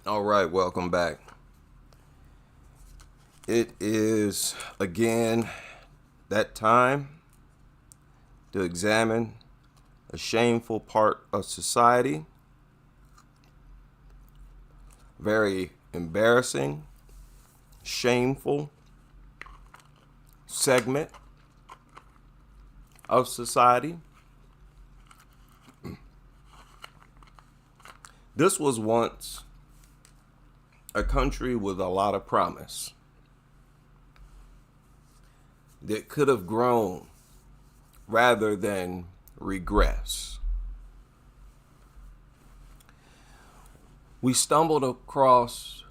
All right, welcome back. It is again that time to examine a shameful part of society. Very embarrassing, shameful segment of society. This was once a country with a lot of promise that could have grown rather than regress. We stumbled across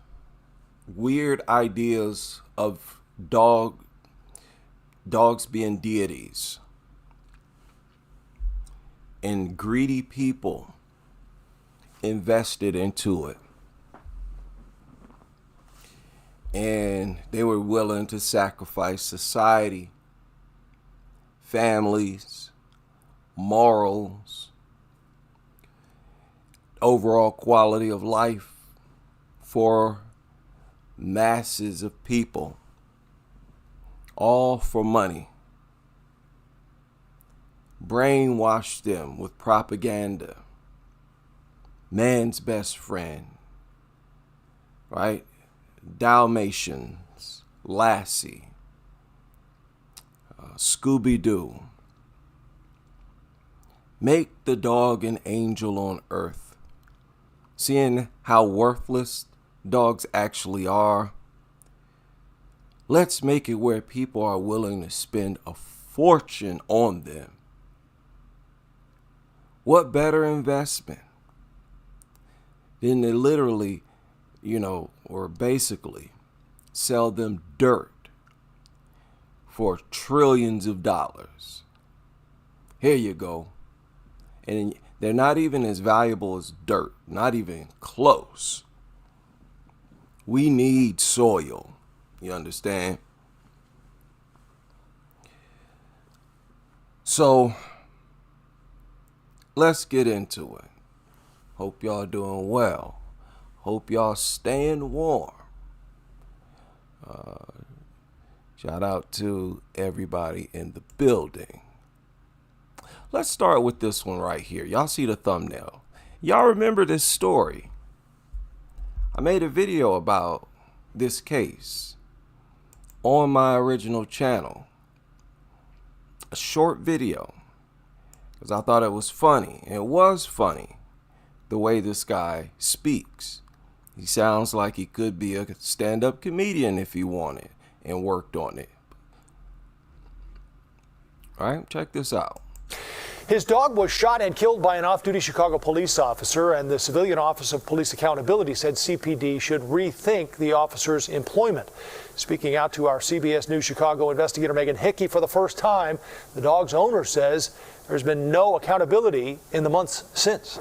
weird ideas of dogs being deities and greedy people invested into it. And they were willing to sacrifice society, families, morals, overall quality of life for masses of people, all for money. Brainwash them with propaganda. Man's best friend, right? Dalmatians, Lassie, Scooby-Doo. Make the dog an angel on earth. Seeing how worthless dogs actually are, let's make it where people are willing to spend a fortune on them. What better investment than to literally, or basically sell them dirt for trillions of dollars. Here you go. And they're not even as valuable as dirt, not even close. We need soil, you understand? So let's get into it. Hope y'all doing well. Hope y'all staying warm. Shout out to everybody in the building. Let's start with this one right here. Y'all see the thumbnail. Y'all remember this story. I made a video about this case on my original channel. A short video. Because I thought it was funny. It was funny the way this guy speaks. He sounds like he could be a stand-up comedian if he wanted and worked on it. All right, check this out. His dog was shot and killed by an off-duty Chicago police officer, and the Civilian Office of Police Accountability said CPD should rethink the officer's employment. Speaking out to our CBS News Chicago investigator Megan Hickey for the first time, the dog's owner says there's been no accountability in the months since.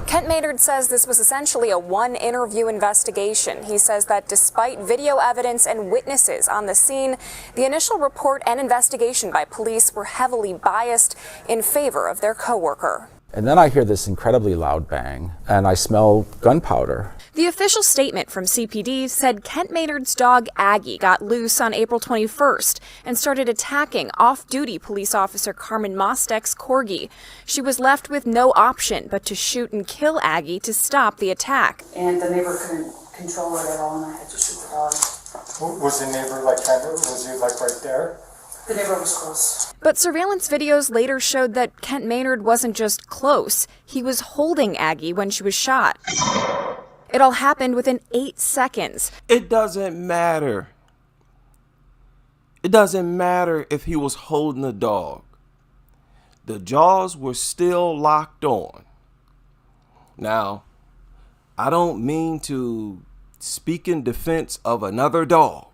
Kent Maynard says this was essentially a one-interview investigation. He says that despite video evidence and witnesses on the scene, the initial report and investigation by police were heavily biased in favor of their coworker. And then I hear this incredibly loud bang, and I smell gunpowder. The official statement from CPD said Kent Maynard's dog Aggie got loose on April 21st and started attacking off-duty police officer Carmen Mostek's corgi. She was left with no option but to shoot and kill Aggie to stop the attack. And the neighbor couldn't control it at all, and I had to shoot the dog. Was the neighbor was he right there? The neighbor was close. But surveillance videos later showed that Kent Maynard wasn't just close, he was holding Aggie when she was shot. It all happened within 8 seconds. It doesn't matter. It doesn't matter if he was holding the dog. The jaws were still locked on. Now, I don't mean to speak in defense of another dog,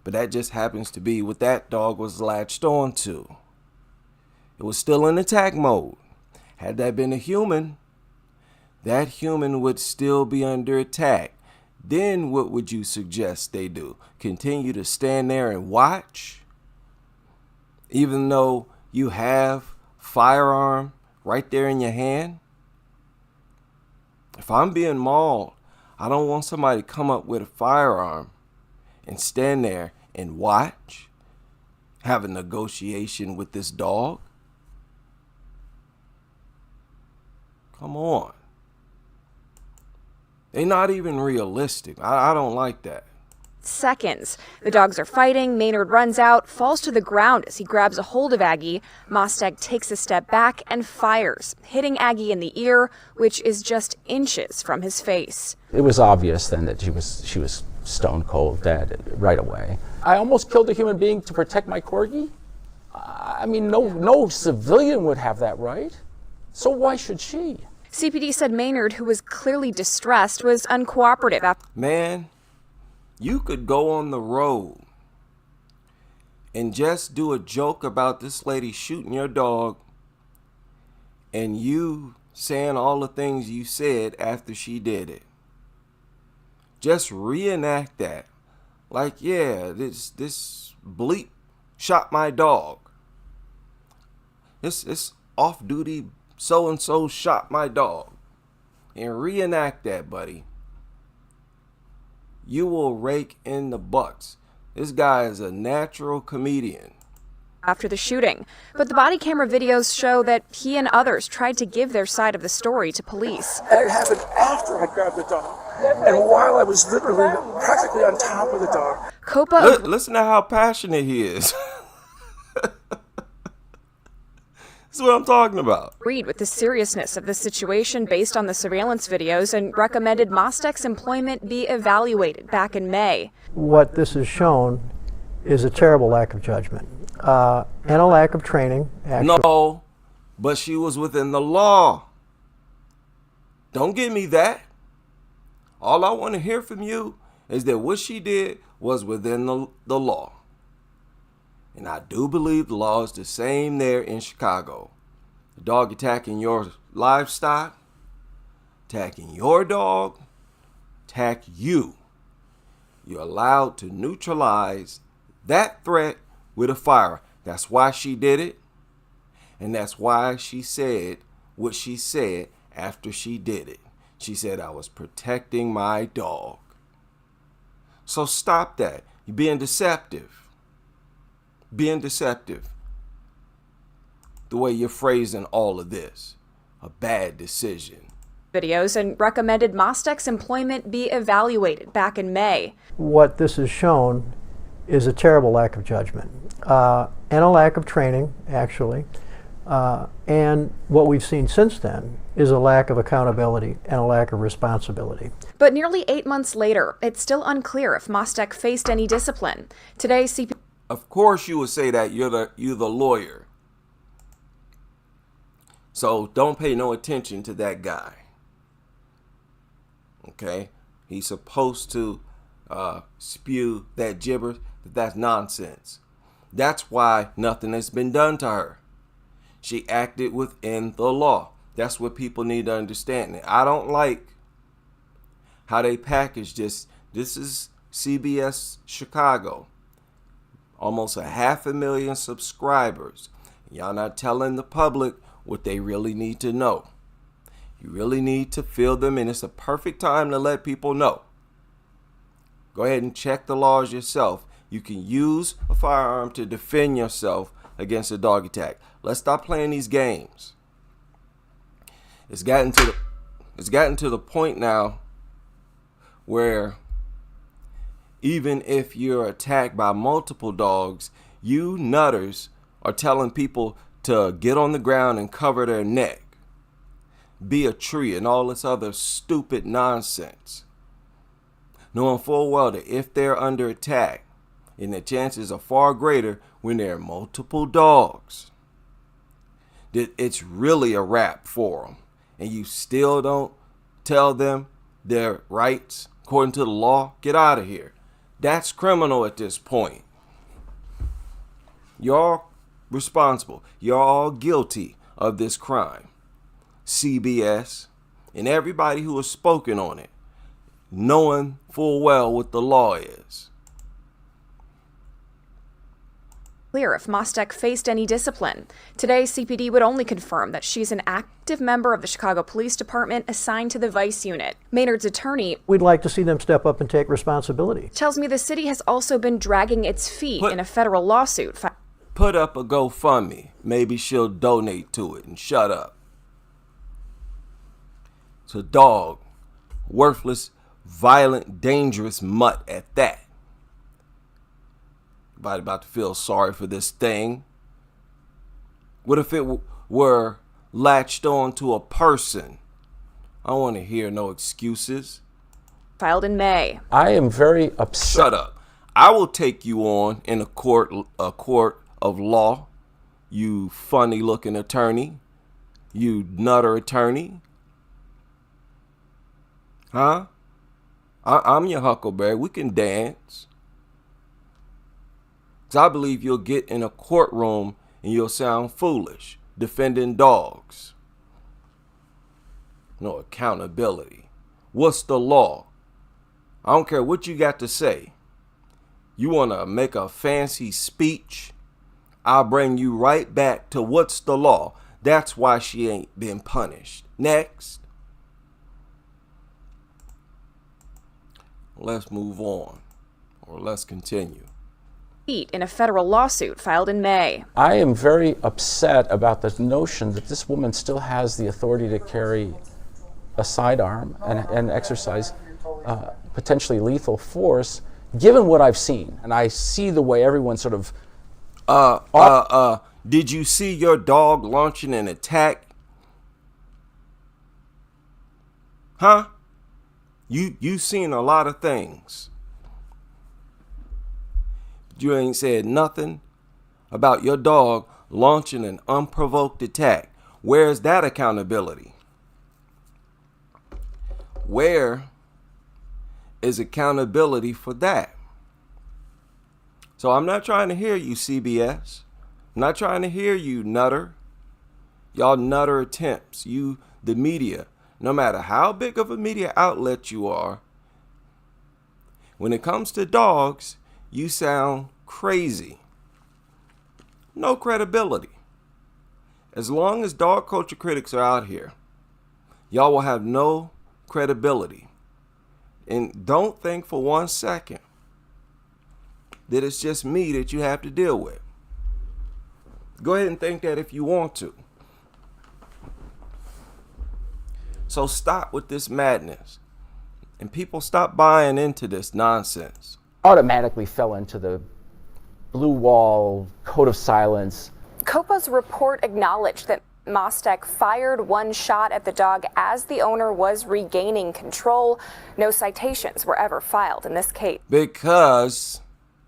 but that just happens to be what that dog was latched on to. It was still in attack mode. Had that been a human, that human would still be under attack. Then what would you suggest they do? Continue to stand there and watch? Even though you have firearm right there in your hand? If I'm being mauled, I don't want somebody to come up with a firearm and stand there and watch, have a negotiation with this dog. Come on. They're not even realistic. I don't like that. Seconds. The dogs are fighting. Maynard runs out, falls to the ground as he grabs a hold of Aggie. Mostek takes a step back and fires, hitting Aggie in the ear, which is just inches from his face. It was obvious then that she was stone cold dead right away. I almost killed a human being to protect my corgi. I mean, no civilian would have that right. So why should she? CPD said Maynard, who was clearly distressed, was uncooperative. Man, you could go on the road and just do a joke about this lady shooting your dog and you saying all the things you said after she did it. Just reenact that. Like, yeah, this bleep shot my dog. This off-duty so-and-so shot my dog. And reenact that, buddy. You will rake in the bucks. This guy is a natural comedian. After the shooting, but the body camera videos show that he and others tried to give their side of the story to police. It happened after I grabbed the dog, and while I was literally practically on top of the dog. Copa Listen to how passionate he is. That's what I'm talking about. agreed with the seriousness of the situation based on the surveillance videos and recommended Mostek's employment be evaluated back in May. What this has shown is a terrible lack of judgment and a lack of training. No, but she was within the law. Don't give me that. All I want to hear from you is that what she did was within the law. And I do believe the law is the same there in Chicago. The dog attacking your livestock, attacking your dog, attack you. You're allowed to neutralize that threat with a fire. That's why she did it. And that's why she said what she said after she did it. She said, I was protecting my dog. So stop that. You're being deceptive. Being deceptive. The way you're phrasing all of this. A bad decision. Videos and recommended Mostek's employment be evaluated back in May. What this has shown is a terrible lack of judgment and a lack of training, actually. And what we've seen since then is a lack of accountability and a lack of responsibility. But nearly 8 months later, it's still unclear if Mostek faced any discipline. Today, CPD Of course you would say that. You're the lawyer. So don't pay no attention to that guy. Okay? He's supposed to spew that gibber, but that's nonsense. That's why nothing has been done to her. She acted within the law. That's what people need to understand. And I don't like how they package this. This is CBS Chicago. Almost 500,000 subscribers. Y'all not telling the public what they really need to know. You really need to fill them in. It's a perfect time to let people know. Go ahead and check the laws yourself. You can use a firearm to defend yourself against a dog attack. Let's stop playing these games. It's gotten to the point now where even if you're attacked by multiple dogs, you nutters are telling people to get on the ground and cover their neck, be a tree, and all this other stupid nonsense. Knowing full well that if they're under attack, and the chances are far greater when there are multiple dogs, that it's really a wrap for them. And you still don't tell them their rights according to the law? Get out of here. That's criminal at this point. You're all responsible. You're all guilty of this crime. CBS and everybody who has spoken on it, knowing full well what the law is. Clear if Mostek faced any discipline. Today, CPD would only confirm that she's an active member of the Chicago Police Department assigned to the Vice Unit. Maynard's attorney, We'd like to see them step up and take responsibility. tells me the city has also been dragging its feet in a federal lawsuit. Put up a GoFundMe. Maybe she'll donate to it and shut up. It's a dog. Worthless, violent, dangerous mutt at that. Everybody about to feel sorry for this thing. What if it were latched on to a person? I don't want to hear no excuses. Filed in May. I am very upset. Shut up. I will take you on in a court of law, you funny looking attorney, you nutter attorney. Huh? I'm your Huckleberry. We can dance. 'Cause I believe you'll get in a courtroom and you'll sound foolish defending dogs. No accountability. What's the law? I don't care what you got to say. You want to make a fancy speech? I'll bring you right back to what's the law. That's why she ain't been punished. Next. Let's move on, or let's continue. In a federal lawsuit filed in May. I am very upset about the notion that this woman still has the authority to carry a sidearm and exercise potentially lethal force, given what I've seen. And I see the way everyone sort of... Did you see your dog launching an attack? Huh? You've seen a lot of things. You ain't said nothing about your dog launching an unprovoked attack. Where's that accountability? Where is accountability for that? So I'm not trying to hear you, CBS. I'm not trying to hear you, nutter. Y'all nutter attempts. You, the media, no matter how big of a media outlet you are, when it comes to dogs, you sound crazy. No credibility. As long as dog culture critics are out here, y'all will have no credibility. And don't think for 1 second that it's just me that you have to deal with. Go ahead and think that if you want to. So stop with this madness. And people stop buying into this nonsense. automatically fell into the blue wall, code of silence. COPA's report acknowledged that Mostek fired one shot at the dog as the owner was regaining control. No citations were ever filed in this case. Because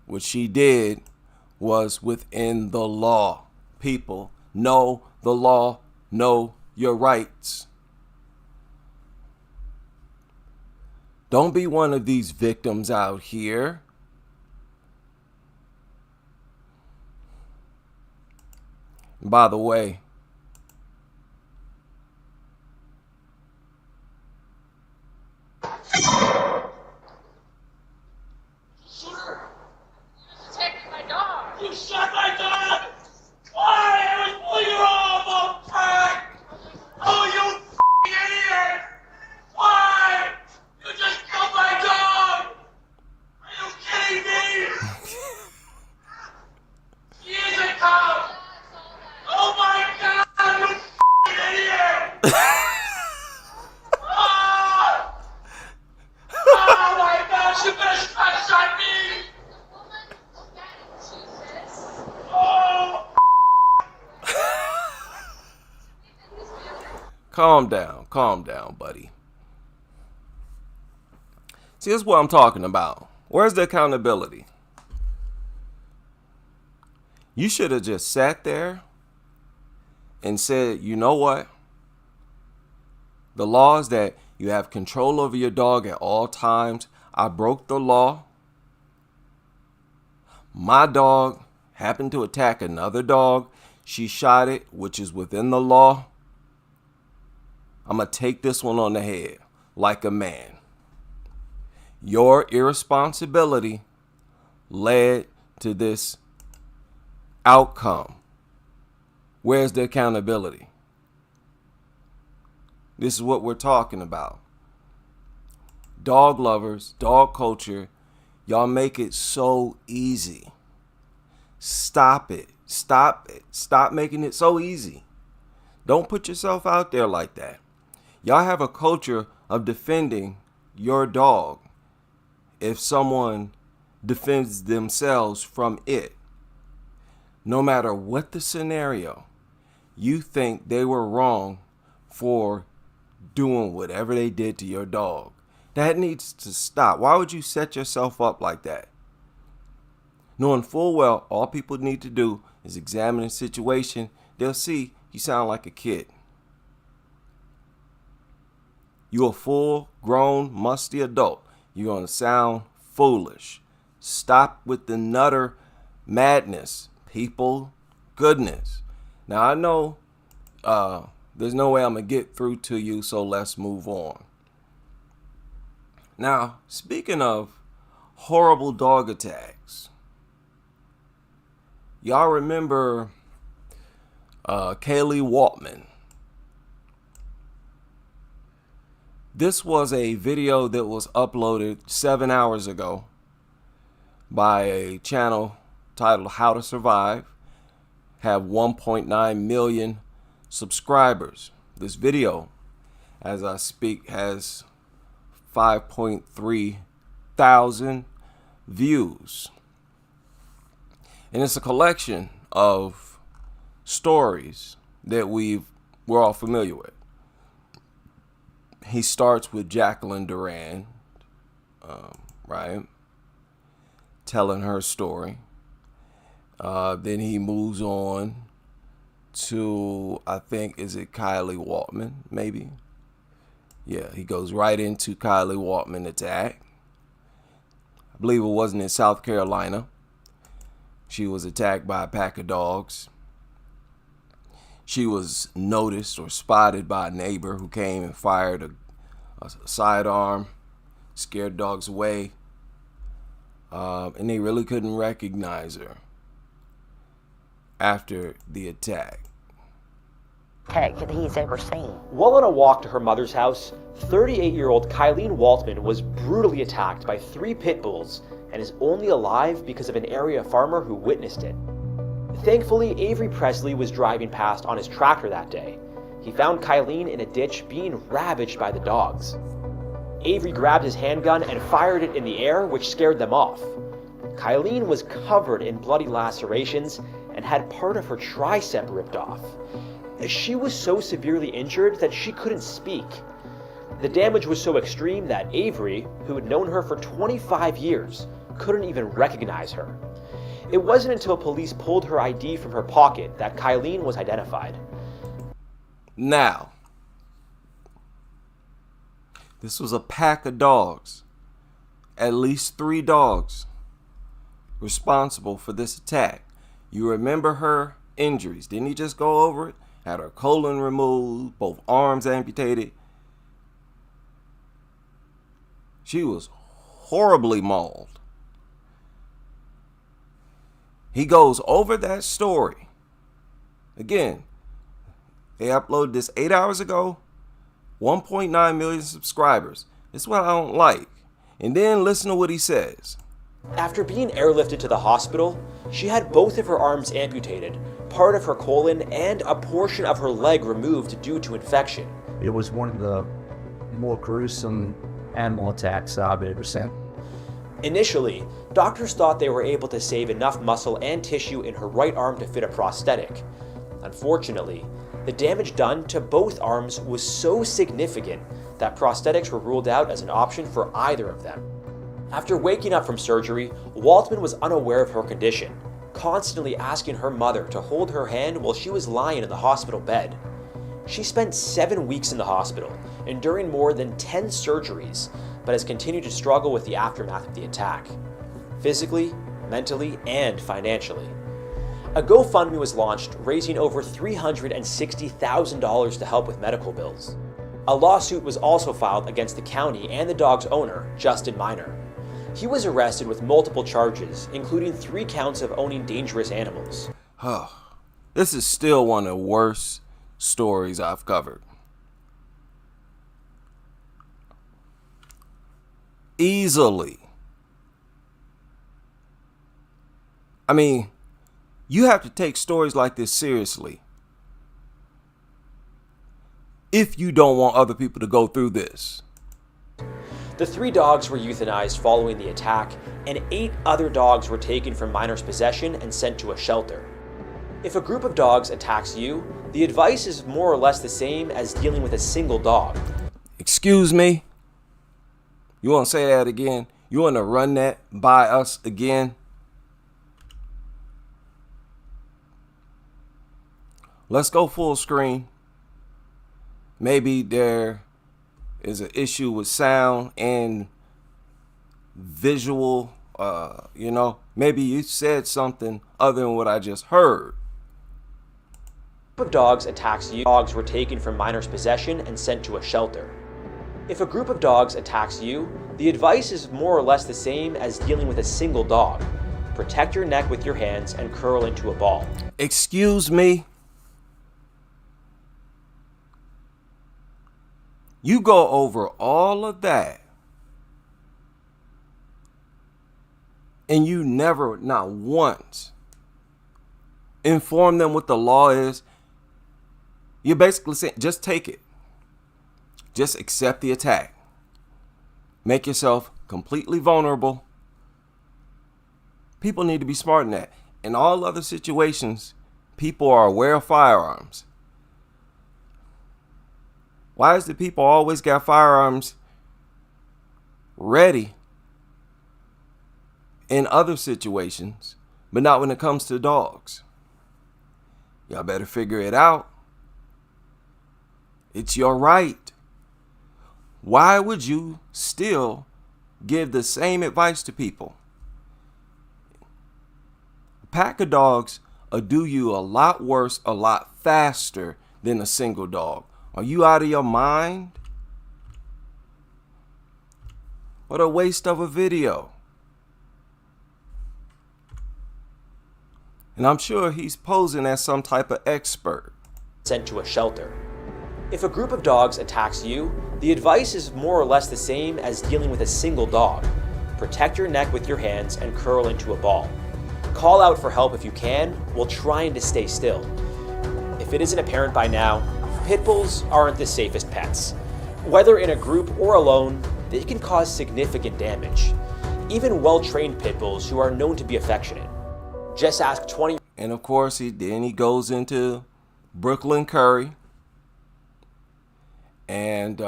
what she did was within the law. People, know the law, know your rights. Don't be one of these victims out here. By the way, You shot my dog! Why? I was pulling you off all time! Oh, you f***ing idiot! Why? You just killed my dog! Are you kidding me? She is a cop! Oh my god, you f***ing idiot! Oh my gosh, you better not shot me! calm down, buddy. See, this is what I'm talking about. Where's the accountability? You should have just sat there and said, you know what? The law is that you have control over your dog at all times. I broke the law. My dog happened to attack another dog. She shot it, which is within the law. I'm going to take this one on the head like a man. Your irresponsibility led to this outcome. Where's the accountability? This is what we're talking about. Dog lovers, dog culture, y'all make it so easy. Stop it. Stop it. Stop making it so easy. Don't put yourself out there like that. Y'all have a culture of defending your dog if someone defends themselves from it. No matter what the scenario, you think they were wrong for doing whatever they did to your dog. That needs to stop. Why would you set yourself up like that? Knowing full well all people need to do is examine the situation, they'll see you sound like a kid. You're a full grown, musty adult. You're going to sound foolish. Stop with the nutter madness. People, goodness. Now I know there's no way I'm going to get through to you, so let's move on. Now, speaking of horrible dog attacks, y'all remember Kaylee Waltman? This was a video that was uploaded 7 hours ago by a channel titled How to Survive. Have 1.9 million subscribers. This video, as I speak, has 5.3 thousand views. And it's a collection of stories that we're all familiar with. He starts with Jacqueline Durand, right? Telling her story. Then he moves on to, I think, is it Kylie Waltman, maybe? Yeah, he goes right into Kylie Waltman attack. I believe it wasn't in South Carolina. She was attacked by a pack of dogs. She was noticed or spotted by a neighbor who came and fired a sidearm, scared dogs away, and they really couldn't recognize her after the attack. That he's ever seen. While on a walk to her mother's house, 38-year-old Kylene Waltman was brutally attacked by 3 pit bulls and is only alive because of an area farmer who witnessed it. Thankfully, Avery Presley was driving past on his tractor that day. He found Kylene in a ditch being ravaged by the dogs. Avery grabbed his handgun and fired it in the air, which scared them off. Kylene was covered in bloody lacerations and had part of her tricep ripped off. She was so severely injured that she couldn't speak. The damage was so extreme that Avery, who had known her for 25 years, couldn't even recognize her. It wasn't until police pulled her ID from her pocket that Kylene was identified. Now, this was a pack of dogs. At least 3 dogs responsible for this attack. You remember her injuries. Didn't he just go over it? Had her colon removed, both arms amputated. She was horribly mauled. He goes over that story. Again, they uploaded this 8 hours ago. 1.9 million subscribers. This is what I don't like. And then listen to what he says. After being airlifted to the hospital, she had both of her arms amputated, part of her colon, and a portion of her leg removed due to infection. It was one of the more gruesome animal attacks I've ever seen. Initially, doctors thought they were able to save enough muscle and tissue in her right arm to fit a prosthetic. Unfortunately, the damage done to both arms was so significant that prosthetics were ruled out as an option for either of them. After waking up from surgery, Waltman was unaware of her condition, constantly asking her mother to hold her hand while she was lying in the hospital bed. She spent 7 weeks in the hospital, enduring more than 10 surgeries, but has continued to struggle with the aftermath of the attack, physically, mentally, and financially. A GoFundMe was launched, raising over $360,000 to help with medical bills. A lawsuit was also filed against the county and the dog's owner, Justin Minor. He was arrested with multiple charges, including 3 counts of owning dangerous animals. This is still one of the worst stories I've covered. Easily. I mean, you have to take stories like this seriously if you don't want other people to go through this. The 3 dogs were euthanized following the attack, and 8 other dogs were taken from minors' possession and sent to a shelter. If a group of dogs attacks you, the advice is more or less the same as dealing with a single dog. Excuse me? You want to say that again? You want to run that by us again? Let's go full screen. Maybe there is an issue with sound and visual. Maybe you said something other than what I just heard. A group of dogs attacks you. Dogs were taken from minors' possession and sent to a shelter. If a group of dogs attacks you, the advice is more or less the same as dealing with a single dog. Protect your neck with your hands and curl into a ball. Excuse me? You go over all of that and you never, not once, inform them what the law is. You're basically saying, just take it. Just accept the attack. Make yourself completely vulnerable. People need to be smart in that. In all other situations, people are aware of firearms. Why is the people always got firearms ready in other situations, but not when it comes to dogs? Y'all better figure it out. It's your right. Why would you still give the same advice to people? A pack of dogs will do you a lot worse, a lot faster than a single dog. Are you out of your mind? What a waste of a video. And I'm sure he's posing as some type of expert. Sent to a shelter. If a group of dogs attacks you, the advice is more or less the same as dealing with a single dog. Protect your neck with your hands and curl into a ball. Call out for help if you can, while trying to stay still. If it isn't apparent by now, pit bulls aren't the safest pets. Whether in a group or alone, they can cause significant damage. Even well-trained pit bulls who are known to be affectionate. Just ask 20. And of course, then he goes into Brooklyn Curry. And,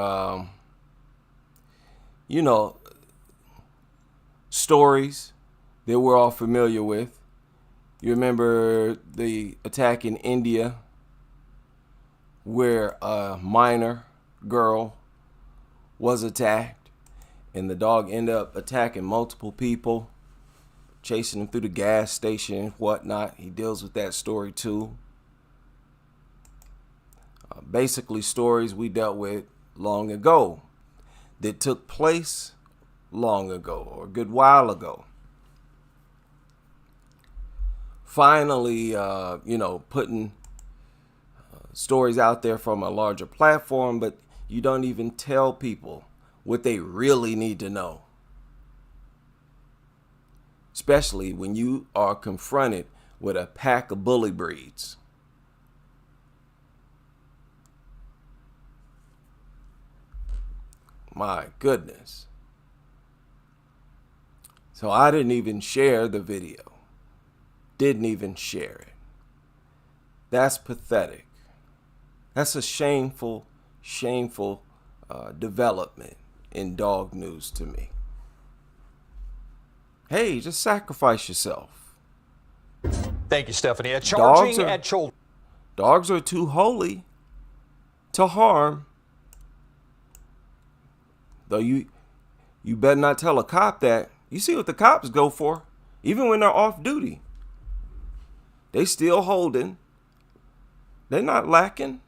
stories that we're all familiar with. You remember the attack in India where a minor girl was attacked and the dog ended up attacking multiple people, chasing them through the gas station and whatnot. He deals with that story too. Basically stories we dealt with long ago that took place long ago or a good while ago. Finally, putting stories out there from a larger platform, but you don't even tell people what they really need to know. Especially when you are confronted with a pack of bully breeds. My goodness. So I didn't even share the video. Didn't even share it. That's pathetic. That's a shameful development in dog news to me. Hey, just sacrifice yourself. Thank you, Stephanie. A charging at children. Dogs are too holy to harm. Though you better not tell a cop that. You see what the cops go for, even when they're off duty. They still holding. They're not lacking.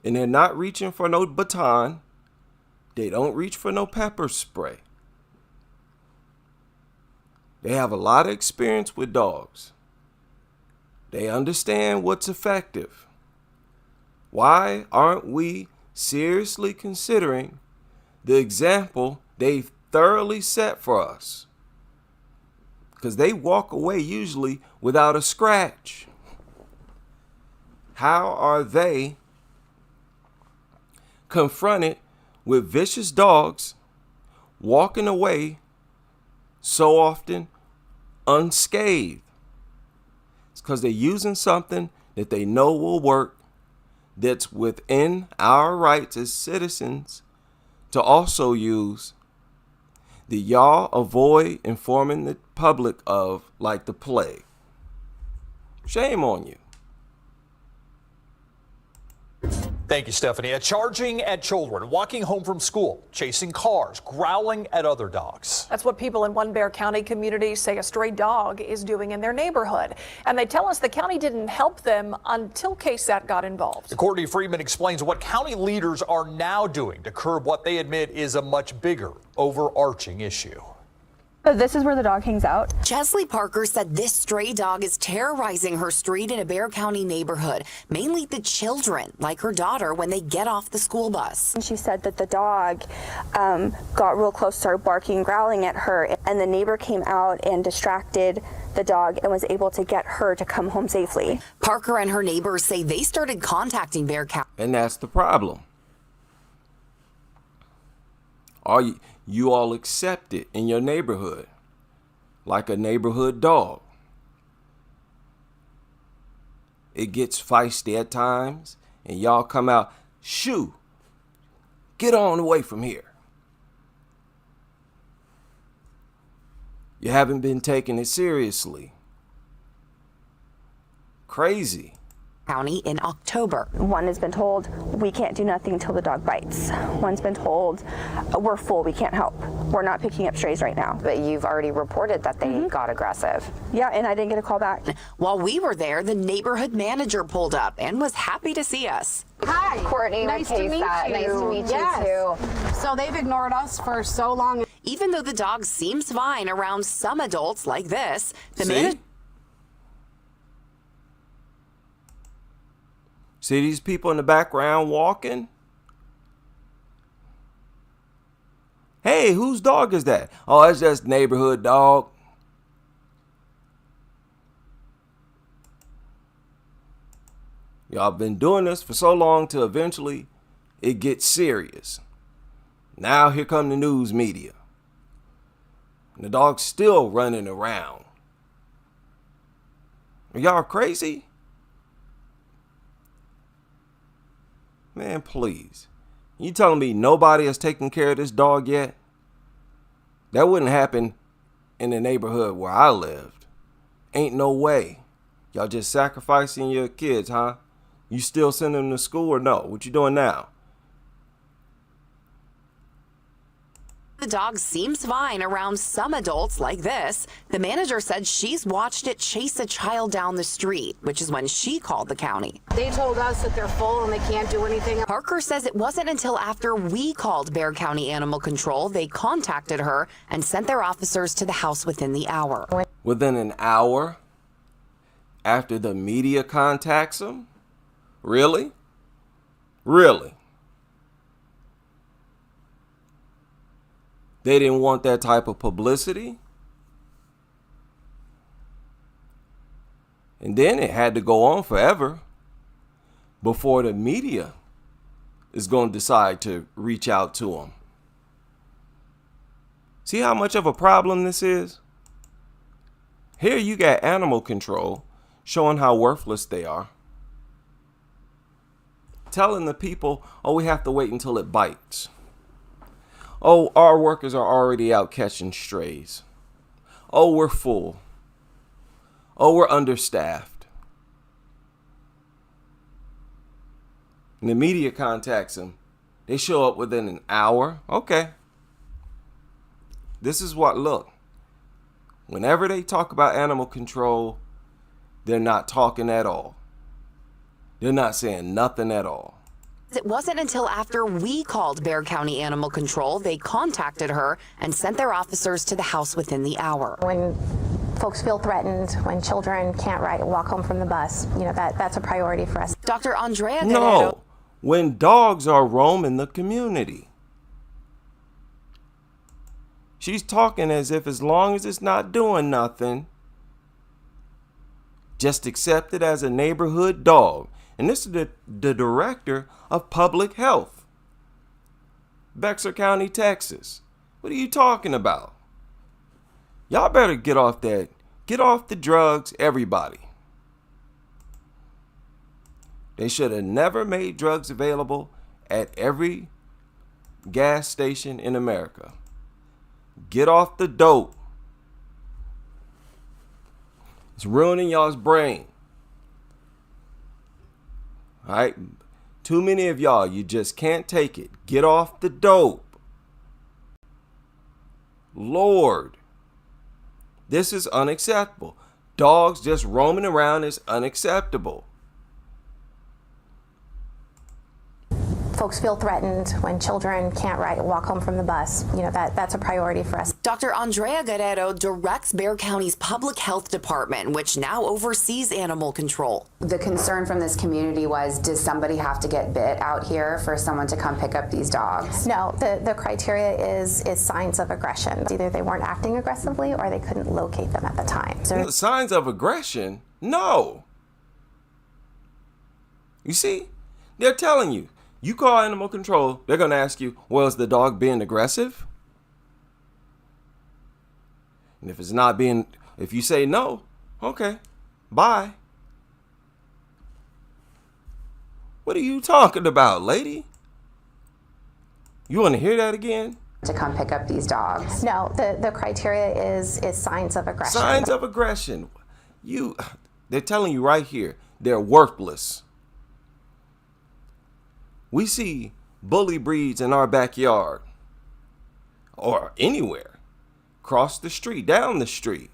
And they're not reaching for no baton. They don't reach for no pepper spray. They have a lot of experience with dogs. They understand what's effective. Why aren't we seriously considering the example they've thoroughly set for us? Because they walk away usually without a scratch. How are they confronted with vicious dogs walking away so often unscathed? It's because they're using something that they know will work, that's within our rights as citizens to also use, that y'all avoid informing the public of like the plague. Shame on you. Thank you, Stephanie. Charging at children, walking home from school, chasing cars, growling at other dogs. That's what people in one Bexar County community say a stray dog is doing in their neighborhood. And they tell us the county didn't help them until KSAT got involved. Courtney Freeman explains what county leaders are now doing to curb what they admit is a much bigger, overarching issue. So this is where the dog hangs out. Chesley Parker said this stray dog is terrorizing her street in a Bexar County neighborhood, mainly the children, like her daughter, when they get off the school bus. And she said that the dog got real close, started barking, growling at her, and the neighbor came out and distracted the dog and was able to get her to come home safely. Parker and her neighbors say they started contacting Bexar County. And that's the problem. You all accept it in your neighborhood like a neighborhood dog. It gets feisty at times, and y'all come out, shoo, get on away from here. You haven't been taking it seriously. Crazy. County in October. One has been told, we can't do nothing until the dog bites. One's been told, we're full, we can't help. We're not picking up strays right now. But you've already reported that they got aggressive. Yeah, and I didn't get a call back. While we were there, the neighborhood manager pulled up and was happy to see us. Hi, Courtney, nice to meet you. Nice to meet you too. So they've ignored us for so long. Even though the dog seems fine around some adults like this, the manager. See these people in the background walking? Hey, whose dog is that? Oh, it's just neighborhood dog. Y'all been doing this for so long till eventually it gets serious. Now here come the news media. And the dog's still running around. Are y'all crazy? Man, please. You telling me nobody has taken care of this dog yet? That wouldn't happen in the neighborhood where I lived. Ain't no way. Y'all just sacrificing your kids, huh? You still send them to school or no? What you doing now? The dog seems fine around some adults like this. The manager said she's watched it chase a child down the street, which is when she called the county. They told us that they're full and they can't do anything. Parker says it wasn't until after we called Bexar County Animal Control they contacted her and sent their officers to the house within the hour. Within an hour? After the media contacts them? Really? Really? They didn't want that type of publicity. And then it had to go on forever before the media is going to decide to reach out to them. See how much of a problem this is? Here you got animal control showing how worthless they are. Telling the people, oh, we have to wait until it bites. Oh, our workers are already out catching strays. Oh, we're full. Oh, we're understaffed. And the media contacts them. They show up within an hour. Okay. This is what, look. Whenever they talk about animal control, they're not talking at all. They're not saying nothing at all. It wasn't until after we called Bexar County Animal Control they contacted her and sent their officers to the house within the hour. When folks feel threatened, when children can't walk home from the bus, that's a priority for us. Dr. Andrea Guerrero. No, when dogs are roaming the community. She's talking as if as long as it's not doing nothing, just accept it as a neighborhood dog. And this is the director of public health, Bexar County, Texas. What are you talking about? Y'all better get off that. Get off the drugs, everybody. They should have never made drugs available at every gas station in America. Get off the dope. It's ruining y'all's brain. All right? Too many of y'all, you just can't take it. Get off the dope. Lord, this is unacceptable. Dogs just roaming around is unacceptable. Folks feel threatened when children can't walk home from the bus. That's a priority for us. Dr. Andrea Guerrero directs Bexar County's public health department, which now oversees animal control. The concern from this community was, does somebody have to get bit out here for someone to come pick up these dogs? No, the criteria is signs of aggression. Either they weren't acting aggressively or they couldn't locate them at the time. So signs of aggression? No. You see, they're telling you. You call animal control, they're going to ask you, well, is the dog being aggressive? And if it's not being, if you say no, okay, bye. What are you talking about, lady? You want to hear that again? To come pick up these dogs? No, the criteria is signs of aggression. Signs of aggression. They're telling you right here, they're worthless. We see bully breeds in our backyard or anywhere, across the street, down the street.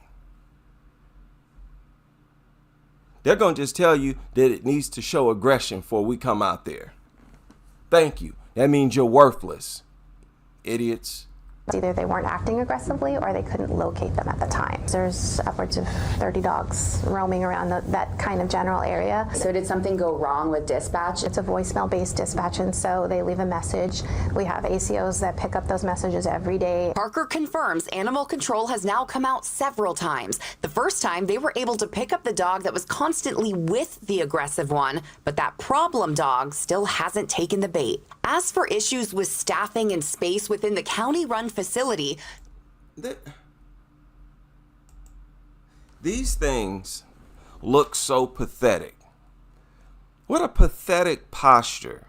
They're going to just tell you that it needs to show aggression before we come out there. Thank you. That means you're worthless, idiots. Either they weren't acting aggressively or they couldn't locate them at the time. There's upwards of 30 dogs roaming around that kind of general area. So did something go wrong with dispatch? It's a voicemail-based dispatch, and so they leave a message. We have ACOs that pick up those messages every day. Parker confirms animal control has now come out several times. The first time, they were able to pick up the dog that was constantly with the aggressive one, but that problem dog still hasn't taken the bait. As for issues with staffing and space within the county-run facility, these things look so pathetic. What a pathetic posture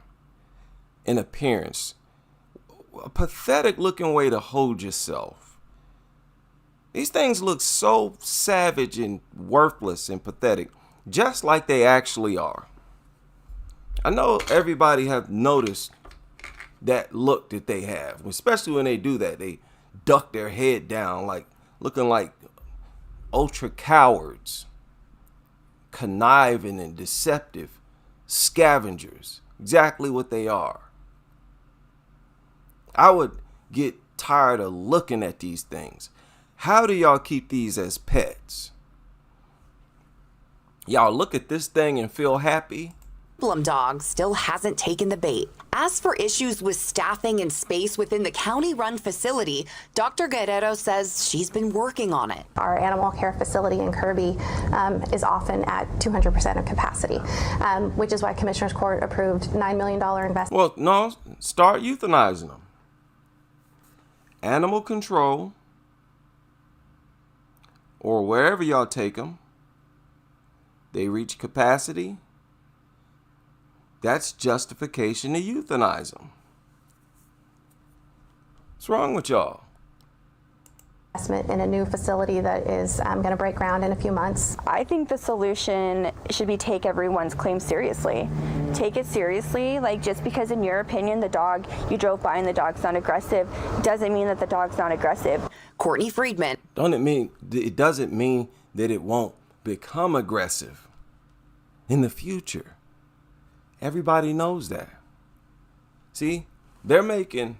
and appearance. A pathetic looking way to hold yourself. These things look so savage and worthless and pathetic, just like they actually are. I know everybody have noticed that look that they have, especially when they do that. They duck their head down, like looking like ultra cowards, conniving and deceptive scavengers. Exactly what they are. I would get tired of looking at these things. How do y'all keep these as pets? Y'all look at this thing and feel happy? problem dog still hasn't taken the bait. As for issues with staffing and space within the county-run facility, Dr. Guerrero says she's been working on it. Our animal care facility in Kirby is often at 200% of capacity, which is why Commissioner's Court approved $9 million investment. Well, no, start euthanizing them. Animal control, or wherever y'all take them, they reach capacity. That's justification to euthanize them. What's wrong with y'all? Investment in a new facility that is going to break ground in a few months. I think the solution should be take everyone's claim seriously. Take it seriously. Like, just because in your opinion the dog you drove by and the dog's not aggressive doesn't mean that the dog's not aggressive. Courtney Friedman. It doesn't mean that it won't become aggressive in the future. Everybody knows that. See, they're making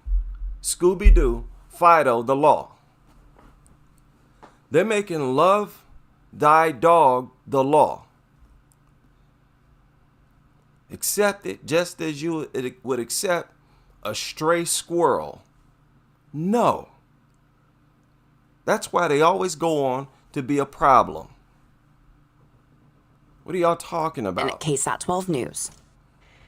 Scooby-Doo, Fido the law. They're making love thy dog the law. Accept it just as you would accept a stray squirrel. No. That's why they always go on to be a problem. What are y'all talking about? And at KSAT 12 News.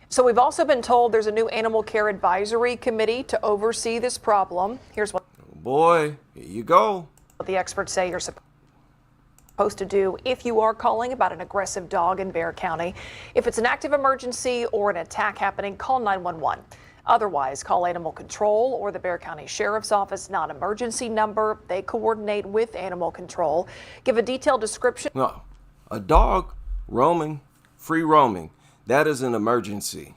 So we've also been told there's a new animal care advisory committee to oversee this problem. Here's what Boy, here you go. the experts say you're supposed to do if you are calling about an aggressive dog in Bexar County. If it's an active emergency or an attack happening, call 911. Otherwise, call Animal Control or the Bexar County Sheriff's Office non-emergency number. They coordinate with Animal Control. Give a detailed description. No, a dog roaming, free roaming, that is an emergency.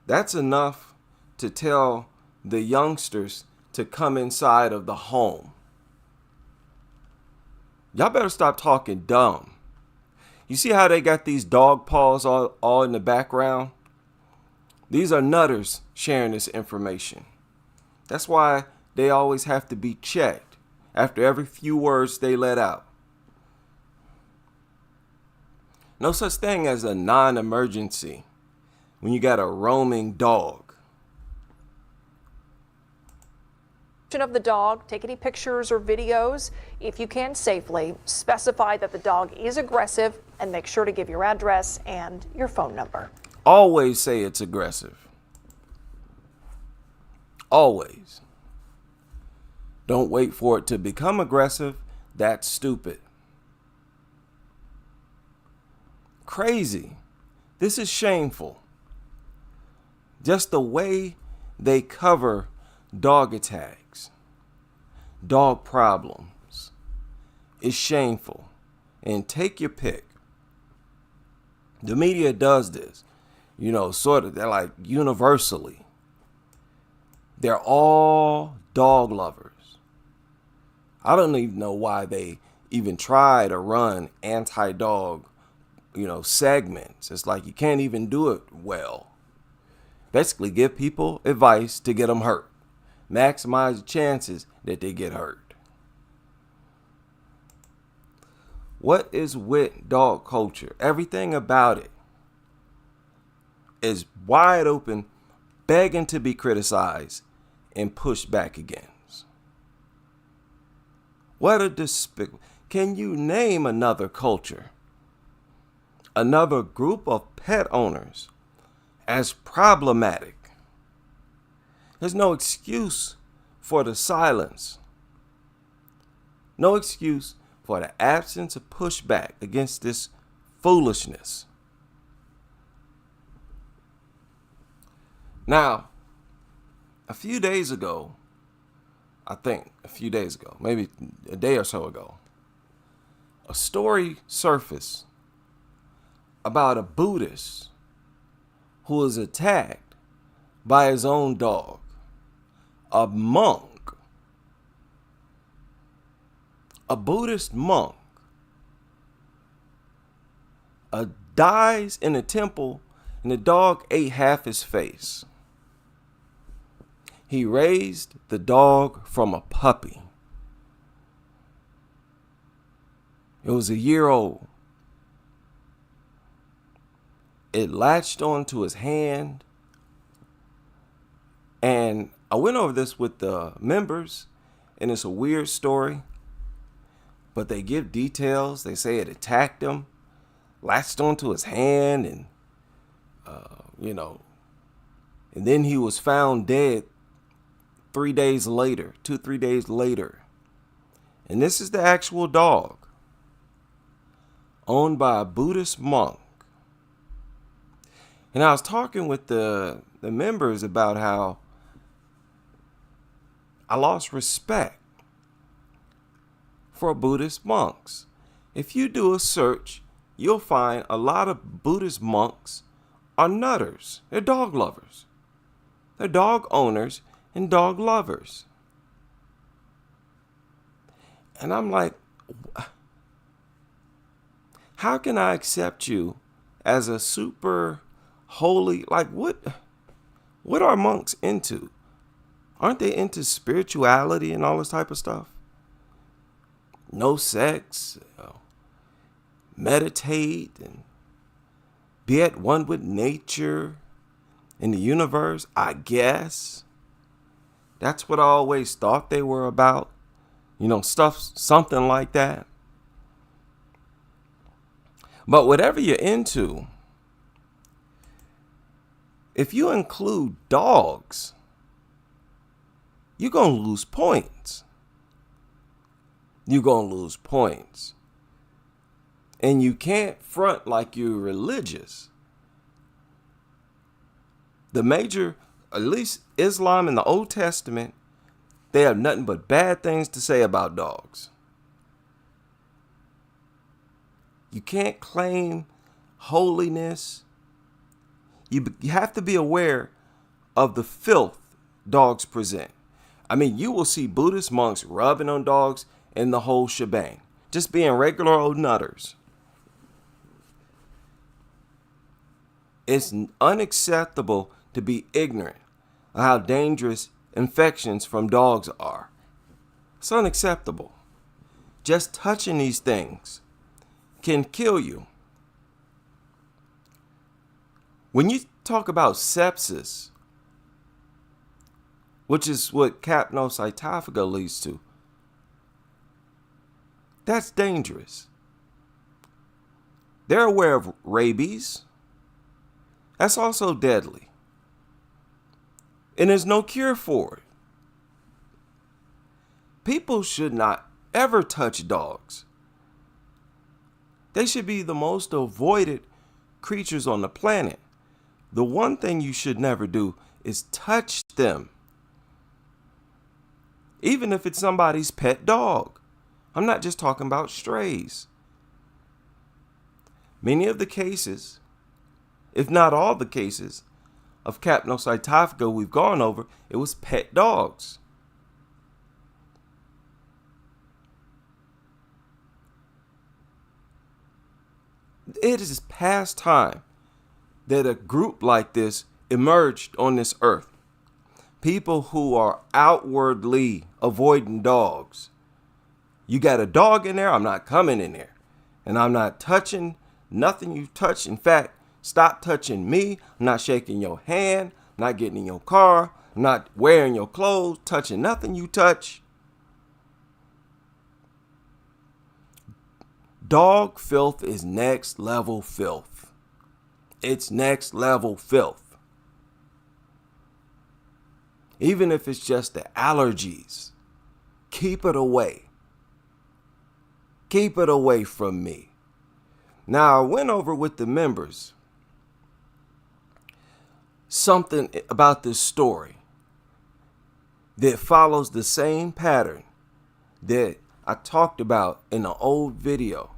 That's enough to tell the youngsters to come inside of the home. Y'all better stop talking dumb. You see how they got these dog paws all in the background? These are nutters sharing this information. That's why they always have to be checked after every few words they let out. No such thing as a non-emergency when you got a roaming dog. Of the dog, take any pictures or videos. If you can safely, specify that the dog is aggressive and make sure to give your address and your phone number. Always say it's aggressive. Always. Don't wait for it to become aggressive. That's stupid. Crazy. This is shameful. Just the way they cover dog attacks, dog problems, is shameful. And take your pick. The media does this, sort of, they're like universally. They're all dog lovers. I don't even know why they even try to run anti-dog, segments. It's like you can't even do it well. Basically give people advice to get them hurt. Maximize the chances that they get hurt. What is with dog culture? Everything about it is wide open, begging to be criticized and pushed back against. What a despicable. Can you name another culture, another group of pet owners as problematic? There's no excuse for the silence. No excuse for the absence of pushback against this foolishness. Now, a few days ago, maybe a day or so ago, a story surfaced about a Buddhist who was attacked by his own dog. A monk, a Buddhist monk, dies in a temple and the dog ate half his face. He raised the dog from a puppy. It was a year old. It latched onto his hand, and I went over this with the members, and it's a weird story, but they give details. They say it attacked him, latched onto his hand, and, and then he was found dead 3 days later, 2-3 days later. And this is the actual dog, owned by a Buddhist monk. And I was talking with the members about how I lost respect for Buddhist monks. If you do a search, you'll find a lot of Buddhist monks are nutters. They're dog lovers. They're dog owners and dog lovers. And I'm like, How can I accept you as a super holy, like what are monks into? Aren't they into spirituality and all this type of stuff? No sex, meditate and be at one with nature and the universe, I guess. That's what I always thought they were about. Something like that. But whatever you're into, if you include dogs, you're going to lose points. You're going to lose points. And you can't front like you're religious. The major, at least Islam in the Old Testament, they have nothing but bad things to say about dogs. You can't claim holiness. You have to be aware of the filth dogs present. I mean, you will see Buddhist monks rubbing on dogs and the whole shebang. Just being regular old nutters. It's unacceptable to be ignorant of how dangerous infections from dogs are. It's unacceptable. Just touching these things can kill you. When you talk about sepsis, which is what capnocytophaga leads to, that's dangerous. They're aware of rabies. That's also deadly. And there's no cure for it. People should not ever touch dogs. They should be the most avoided creatures on the planet. The one thing you should never do is touch them. Even if it's somebody's pet dog. I'm not just talking about strays. Many of the cases, if not all the cases, of capnocytophaga we've gone over, it was pet dogs. It is past time that a group like this emerged on this earth. People who are outwardly avoiding dogs. You got a dog in there, I'm not coming in there. And I'm not touching nothing you touch. In fact, stop touching me. I'm not shaking your hand. I'm not getting in your car. I'm not wearing your clothes, touching nothing you touch. Dog filth is next level filth. It's next level filth. Even if it's just the allergies, keep it away. Keep it away from me. Now, I went over with the members something about this story that follows the same pattern that I talked about in an old video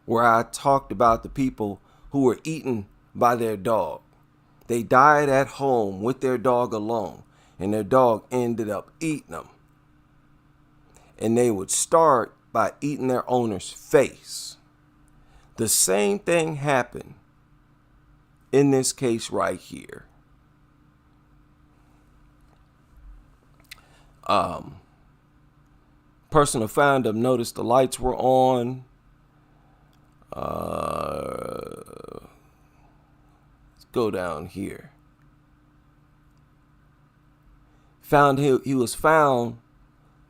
where I talked about the people who were eaten by their dog. They died at home with their dog alone, and their dog ended up eating them. And they would start by eating their owner's face. The same thing happened in this case right here. Person who found them noticed the lights were on. Let's go down here. He was found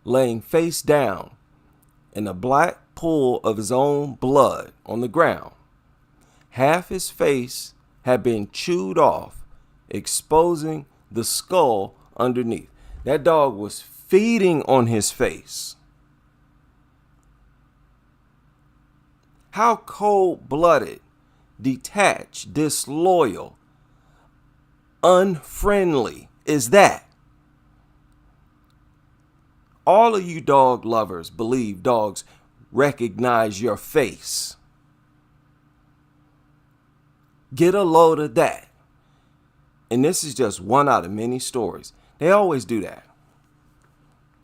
laying face down in a black pool of his own blood on the ground. Half his face had been chewed off, exposing the skull underneath. That dog was feeding on his face. How cold-blooded, detached, disloyal, unfriendly is that? All of you dog lovers believe dogs recognize your face. Get a load of that. And this is just one out of many stories. They always do that.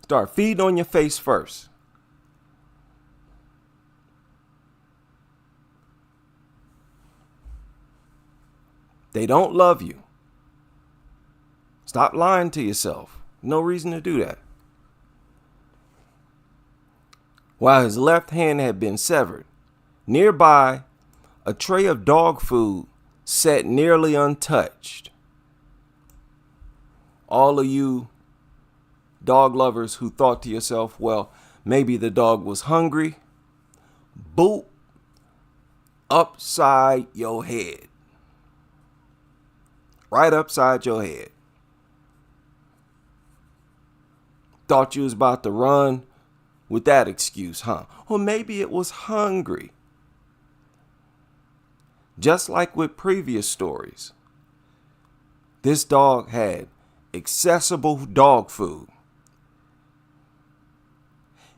Start feeding on your face first. They don't love you. Stop lying to yourself. No reason to do that. While his left hand had been severed, nearby, a tray of dog food sat nearly untouched. All of you dog lovers who thought to yourself, well, maybe the dog was hungry, boop, upside your head. Right upside your head. Thought you was about to run with that excuse, huh? Or maybe it was hungry. Just like with previous stories, this dog had accessible dog food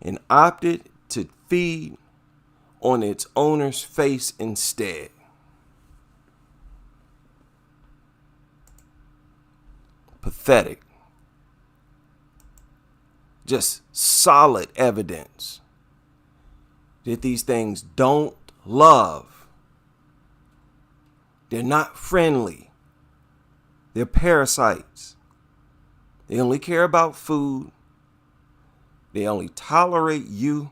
and opted to feed on its owner's face instead. Pathetic. Just solid evidence that these things don't love. They're not friendly. They're parasites. They only care about food. They only tolerate you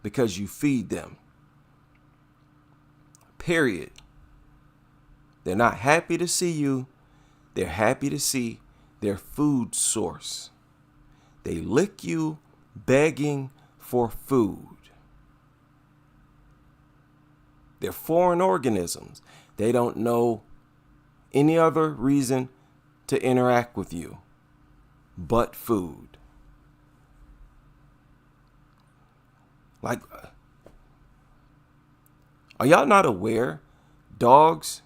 because you feed them. Period. They're not happy to see you. They're happy to see their food source. They lick you begging for food. They're foreign organisms. They don't know any other reason to interact with you but food. Like, are y'all not aware dogs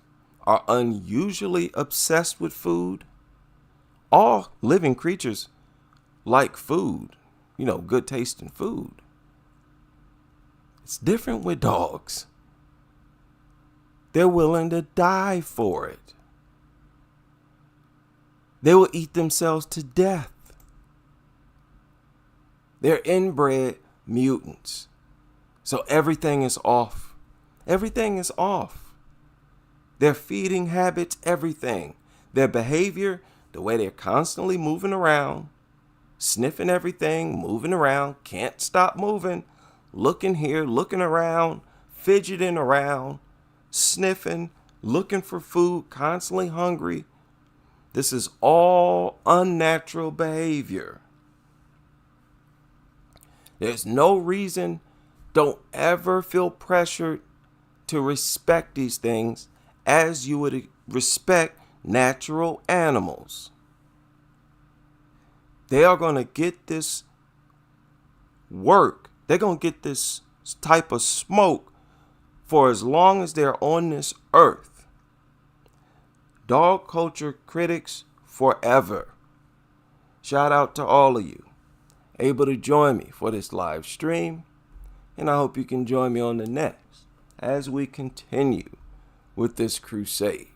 are unusually obsessed with food? All living creatures like food, good tasting food. It's different with dogs. They're willing to die for it. They will eat themselves to death. They're inbred mutants. So everything is off. Everything is off. Their feeding habits, everything. Their behavior, the way they're constantly moving around, sniffing everything, moving around, can't stop moving, looking here, looking around, fidgeting around, sniffing, looking for food, constantly hungry. This is all unnatural behavior. There's no reason, don't ever feel pressured to respect these things as you would respect natural animals. They are going to get this work. They're going to get this type of smoke for as long as they're on this earth. Dog culture critics forever. Shout out to all of you able to join me for this live stream, and I hope you can join me on the next as we continue with this crusade.